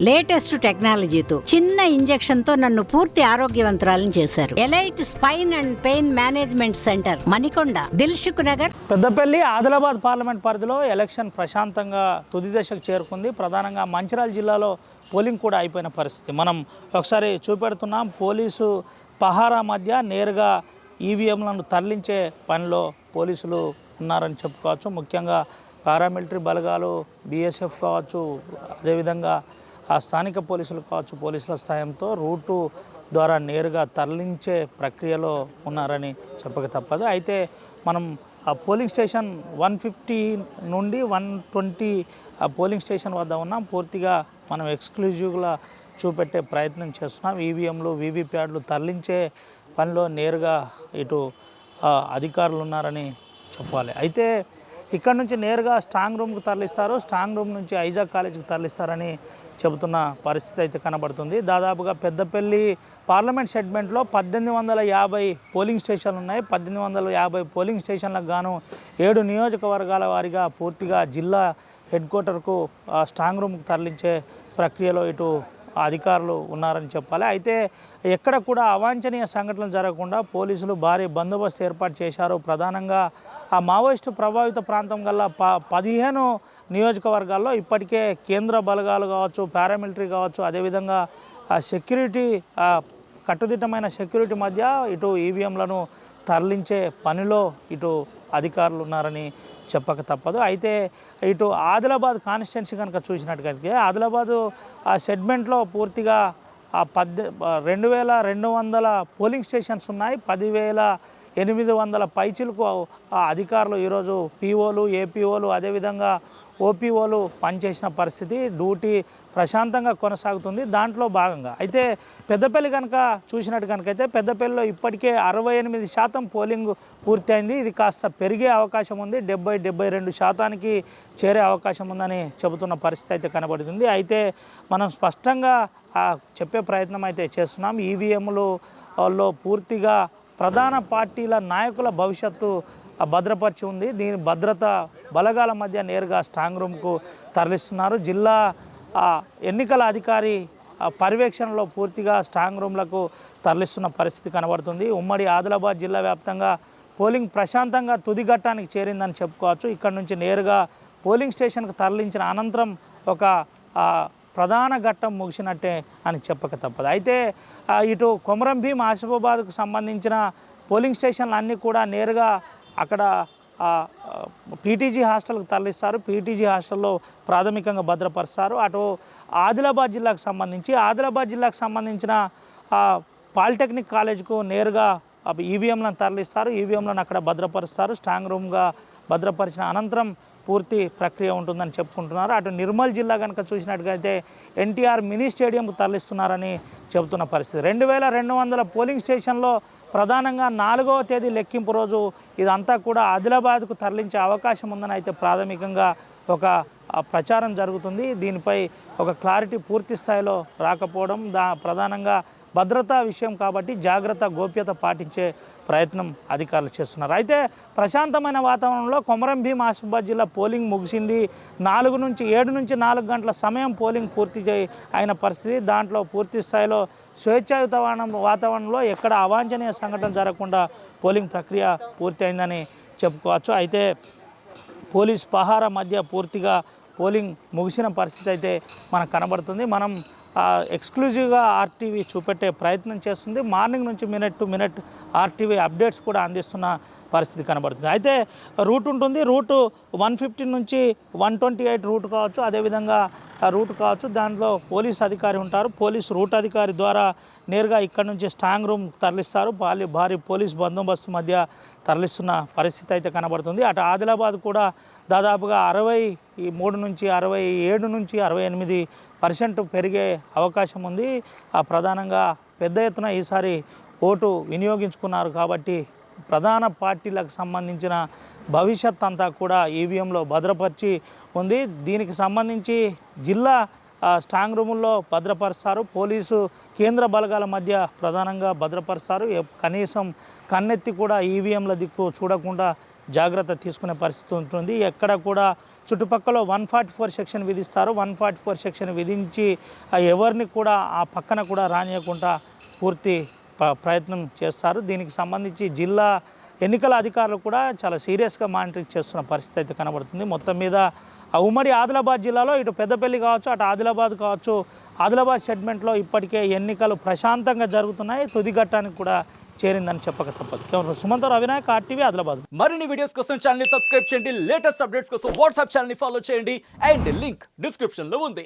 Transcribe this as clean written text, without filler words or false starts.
Latest టెక్నాలజీతో చిన్న injection తో నన్ను పూర్తి ఆరోగ్యవంతురాలను చేశారు. Elite spine and pain management centre, Manikonda, Dilsukh Nagar. Peddapalli Adilabad parliament పరిధిలో ఎలక్షన్ ప్రశాంతంగా తుది దశకు చేరుకుంది. ప్రధానంగా మంచిర్యాల జిల్లాలో పోలింగ్ కూడా అయిపోయిన పరిస్థితి మనం ఒకసారి చూపెడుతున్నాం. పోలీసు పహారా మధ్య నేరుగా ఈవీఎంలను తరలించే పనిలో పోలీసులు ఉన్నారని చెప్పుకోవచ్చు. ముఖ్యంగా పారామిలిటరీ బలగాలు, బీఎస్ఎఫ్ కావచ్చు, అదేవిధంగా ఆ స్థానిక పోలీసులు కావచ్చు, పోలీసుల స్థాయంతో రూటు ద్వారా నేరుగా తరలించే ప్రక్రియలో ఉన్నారని చెప్పక తప్పదు. అయితే మనం ఆ పోలింగ్ స్టేషన్ 150 నుండి 120 ఆ పోలింగ్ స్టేషన్ వద్ద ఉన్నాం. పూర్తిగా మనం ఎక్స్క్లూజివ్గా చూపెట్టే ప్రయత్నం చేస్తున్నాం. ఈవీఎంలు, వీవీప్యాడ్లు తరలించే పనిలో నేరుగా ఇటు అధికారులు ఉన్నారని చెప్పాలి. అయితే ఇక్కడ నుంచి నేరుగా స్ట్రాంగ్ రూమ్కి తరలిస్తారు, స్ట్రాంగ్ రూమ్ నుంచి ఐజాక్ కాలేజీకి తరలిస్తారని చెబుతున్న పరిస్థితి అయితే కనబడుతుంది. దాదాపుగా పెద్దపల్లి పార్లమెంట్ సెగ్మెంట్లో 1850 పోలింగ్ స్టేషన్లు ఉన్నాయి. 1850 పోలింగ్ స్టేషన్లకు గాను 7 నియోజకవర్గాల వారీగా పూర్తిగా జిల్లా హెడ్ క్వార్టర్కు స్ట్రాంగ్ రూమ్కి తరలించే ప్రక్రియలో ఇటు అధికారులు ఉన్నారని చెప్పాలి. అయితే ఎక్కడ కూడా అవాంఛనీయ సంఘటనలు జరగకుండా పోలీసులు భారీ బందోబస్తు ఏర్పాటు చేశారు. ప్రధానంగా ఆ మావోయిస్టు ప్రభావిత ప్రాంతం గల 15 నియోజకవర్గాల్లో ఇప్పటికే కేంద్ర బలగాలు కావచ్చు, పారామిలిటరీ కావచ్చు, అదేవిధంగా ఆ సెక్యూరిటీ కట్టుదిట్టమైన సెక్యూరిటీ మధ్య ఇటు ఈవీఎంలను తరలించే పనిలో ఇటు అధికారులు ఉన్నారని చెప్పక తప్పదు. అయితే ఇటు ఆదిలాబాద్ కాన్స్టిట్యున్సీ కనుక చూసినట్టుగైతే ఆదిలాబాదు ఆ సెగ్మెంట్లో పూర్తిగా 2200 పోలింగ్ స్టేషన్స్ ఉన్నాయి. 10,800 పైచిలకు అధికారులు ఈరోజు పీఓలు, ఏపీఓలు, అదేవిధంగా ఓపీఓలు పనిచేసిన పరిస్థితి. డ్యూటీ ప్రశాంతంగా కొనసాగుతుంది. దాంట్లో భాగంగా అయితే పెద్దపల్లి కనుక చూసినట్టు కనుకైతే పెద్దపల్లిలో ఇప్పటికే 68% పోలింగ్ పూర్తి అయింది. ఇది కాస్త పెరిగే అవకాశం ఉంది. 70-72% చేరే అవకాశం ఉందని చెబుతున్న పరిస్థితి అయితే కనబడుతుంది. అయితే మనం స్పష్టంగా చెప్పే ప్రయత్నం అయితే చేస్తున్నాం. ఈవీఎంలలో పూర్తిగా ప్రధాన పార్టీల నాయకుల భవిష్యత్తు భద్రపరిచి ఉంది. దీని భద్రత బలగాల మధ్య నేరుగా స్ట్రాంగ్ రూమ్కు తరలిస్తున్నారు. జిల్లా ఎన్నికల అధికారి పర్యవేక్షణలో పూర్తిగా స్ట్రాంగ్ రూమ్లకు తరలిస్తున్న పరిస్థితి కనబడుతుంది. ఉమ్మడి ఆదిలాబాద్ జిల్లా వ్యాప్తంగా పోలింగ్ ప్రశాంతంగా తుది ఘట్టానికి చేరిందని చెప్పుకోవచ్చు. ఇక్కడ నుంచి నేరుగా పోలింగ్ స్టేషన్కు తరలించిన అనంతరం ఒక ప్రధాన ఘట్టం ముగిసినట్టే అని చెప్పక తప్పదు. అయితే ఇటు కొమరం భీం, ఆసిఫాబాద్కు సంబంధించిన పోలింగ్ స్టేషన్లు అన్నీ కూడా నేరుగా అక్కడ పీటీజీ హాస్టల్కి తరలిస్తారు. పీటీజీ హాస్టల్లో ప్రాథమికంగా భద్రపరుస్తారు. అటు ఆదిలాబాద్ జిల్లాకు సంబంధించిన పాలిటెక్నిక్ కాలేజ్కు నేరుగా ఈవీఎంలను తరలిస్తారు. ఈవీఎంలను అక్కడ భద్రపరుస్తారు. స్ట్రాంగ్ రూమ్గా భద్రపరిచిన అనంతరం పూర్తి ప్రక్రియ ఉంటుందని చెప్పుకుంటున్నారు. అటు నిర్మల్ జిల్లా కనుక చూసినట్టుగైతే ఎన్టీఆర్ మినీ స్టేడియంకు తరలిస్తున్నారని చెబుతున్న పరిస్థితి. 2200 పోలింగ్ స్టేషన్లో ప్రధానంగా 4వ తేదీ లెక్కింపు రోజు ఇదంతా కూడా ఆదిలాబాద్కు తరలించే అవకాశం ఉందని అయితే ప్రాథమికంగా ఒక ప్రచారం జరుగుతుంది. దీనిపై ఒక క్లారిటీ పూర్తి స్థాయిలో రాకపోవడం ప్రధానంగా భద్రతా విషయం కాబట్టి జాగ్రత్త, గోప్యత పాటించే ప్రయత్నం అధికారులు చేస్తున్నారు. అయితే ప్రశాంతమైన వాతావరణంలో కొమరం భీం, ఆసిఫాబాద్ జిల్లా పోలింగ్ ముగిసింది. 7 నుంచి 4 గంటల సమయం పోలింగ్ పూర్తి అయిన పరిస్థితి. దాంట్లో పూర్తి స్థాయిలో స్వేచ్ఛాయుత వాతావరణంలో ఎక్కడ అవాంఛనీయ సంఘటన జరగకుండా పోలింగ్ ప్రక్రియ పూర్తి అయిందని చెప్పుకోవచ్చు. అయితే పోలీస్ పహారా మధ్య పూర్తిగా పోలింగ్ ముగిసిన పరిస్థితి అయితే మనకు కనబడుతుంది. మనం ఎక్స్క్లూజివ్గా ఆర్టీవీ చూపెట్టే ప్రయత్నం చేస్తుంది. మార్నింగ్ నుంచి minute to minute RTV updates కూడా అందిస్తున్న పరిస్థితి కనబడుతుంది. అయితే రూట్ ఉంటుంది. రూటు 115 నుంచి 128 రూట్ కావచ్చు, అదేవిధంగా రూట్ కావచ్చు. దాంట్లో పోలీస్ అధికారి ఉంటారు. పోలీస్ రూట్ అధికారి ద్వారా నేరుగా ఇక్కడ నుంచి స్ట్రాంగ్ రూమ్ తరలిస్తారు. భారీ పోలీస్ బందోబస్తు మధ్య తరలిస్తున్న పరిస్థితి అయితే కనబడుతుంది. అటు ఆదిలాబాద్ కూడా దాదాపుగా 63 నుంచి 67 నుంచి 68% పెరిగే అవకాశం ఉంది. ప్రధానంగా పెద్ద ఎత్తున ఈసారి ఓటు వినియోగించుకున్నారు కాబట్టి ప్రధాన పార్టీలకు సంబంధించిన భవిష్యత్ అంతా కూడా ఈవీఎంలో భద్రపరిచి ఉంది. దీనికి సంబంధించి జిల్లా స్ట్రాంగ్ రూముల్లో భద్రపరుస్తారు. పోలీసు కేంద్ర బలగాల మధ్య ప్రధానంగా భద్రపరుస్తారు. కనీసం కన్నెత్తి కూడా ఈవీఎంల దిక్కు చూడకుండా జాగ్రత్త తీసుకునే పరిస్థితి ఉంటుంది. ఎక్కడ కూడా చుట్టుపక్కల 144 సెక్షన్ విధిస్తారు. 144 సెక్షన్ విధించి ఎవరిని కూడా ఆ పక్కన కూడా రానియకుండా పూర్తి ప్రయత్నం చేస్తారు. దీనికి సంబంధించి జిల్లా ఎన్నికల అధికారులు కూడా చాలా సీరియస్గా మానిటరింగ్ చేస్తున్న పరిస్థితి అయితే కనబడుతుంది. మొత్తం మీద ఉమ్మడి ఆదిలాబాద్ జిల్లాలో ఇటు పెద్దపల్లి కావచ్చు, అటు ఆదిలాబాద్ కావచ్చు, ఆదిలాబాద్ సెగ్మెంట్లో ఇప్పటికే ఎన్నికలు ప్రశాంతంగా జరుగుతున్నాయి. తుది ఘట్టానికి కూడా చేరిందని చెప్పక తప్పదు. సుమంత్ అవినాయక్, RTV, ఆదిలాబాద్. మరిన్ని వీడియోస్ కోసం ఛానల్ ని సబ్స్క్రైబ్ చేయండి. లేటెస్ట్ అప్డేట్స్ కోసం వాట్సాప్ ఛానల్ ని ఫాలో చేయండి. అండ్ లింక్ డిస్క్రిప్షన్ లో ఉంది.